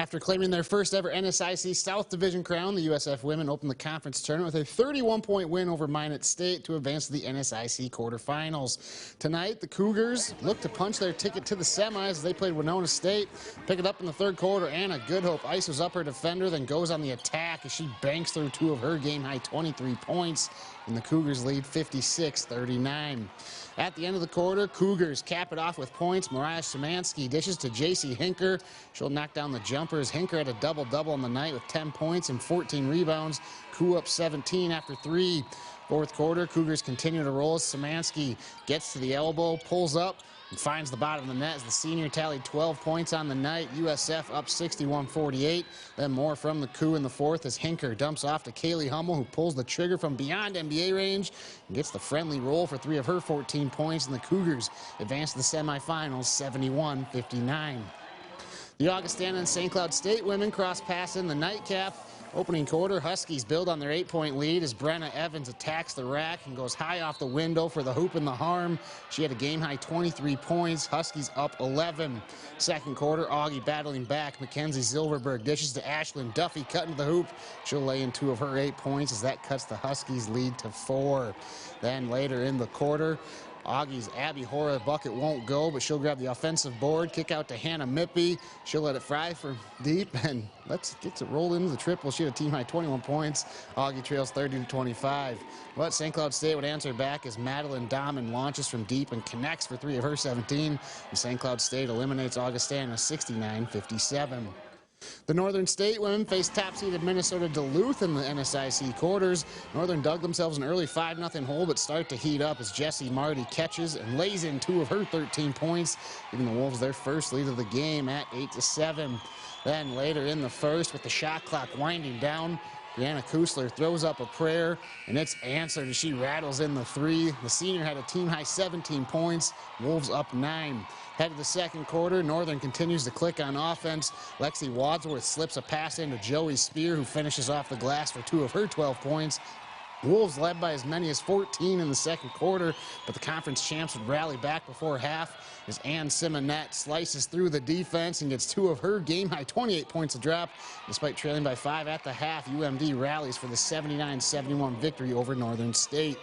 After claiming their first ever NSIC South Division crown, the USF Women opened the conference tournament with a 31-point win over Minot State to advance to the NSIC quarterfinals. Tonight, the Cougars look to punch their ticket to the semis as they played Winona State. Pick it up in the third quarter. Anna Goodhope ices up her defender, then goes on the attack as she banks through two of her game-high 23 points, and the Cougars lead 56-39. At the end of the quarter, Cougars cap it off with points. Mariah Szymanski dishes to J.C. Hinker. She'll knock down the jumpers. Hinker had a double-double on the night with 10 points and 14 rebounds. Coup up 17 after 3. Fourth quarter, Cougars continue to roll as Szymanski gets to the elbow, pulls up, and finds the bottom of the net as the senior tallied 12 points on the night. USF up 61-48. Then more from the coup in the fourth as Hinker dumps off to Kaylee Hummel, who pulls the trigger from beyond NBA range and gets the friendly roll for 3 of her 14 points, and the Cougars advance to the semifinals 71-59. The Augustana and St. Cloud State women cross paths in the nightcap. Opening quarter, Huskies build on their 8-point lead as Brenna Evans attacks the rack and goes high off the window for the hoop and the harm. She had a game-high 23 points. Huskies up 11. Second quarter, Augie battling back. Mackenzie Silverberg dishes to Ashlyn Duffy, cutting to the hoop. She'll lay in 2 of her 8 points as that cuts the Huskies' lead to 4. Then later in the quarter, Augie's Abby Hora bucket won't go, but she'll grab the offensive board, kick out to Hannah Mippy. She'll let it fry for deep, and let's get to roll into the triple. She had a team-high 21 points. Augie trails 30-25. But St. Cloud State would answer back as Madeline Dahman launches from deep and connects for 3 of her 17. And St. Cloud State eliminates Augustana 69-57. The Northern State women face top-seeded Minnesota Duluth in the NSIC Quarters. Northern dug themselves an early 5-0 hole, but start to heat up as Jessie Marty catches and lays in 2 of her 13 points, giving the Wolves their first lead of the game at 8-7. Then later in the first, with the shot clock winding down, Brianna Kusler throws up a prayer, and it's answered as she rattles in the 3. The senior had a team-high 17 points. Wolves up 9. Head of the second quarter, Northern continues to click on offense. Lexi Wadsworth slips a pass into Joey Spear, who finishes off the glass for 2 of her 12 points. Wolves led by as many as 14 in the second quarter, but the conference champs would rally back before half as Ann Simonette slices through the defense and gets 2 of her game-high 28 points a drop. Despite trailing by 5 at the half, UMD rallies for the 79-71 victory over Northern State.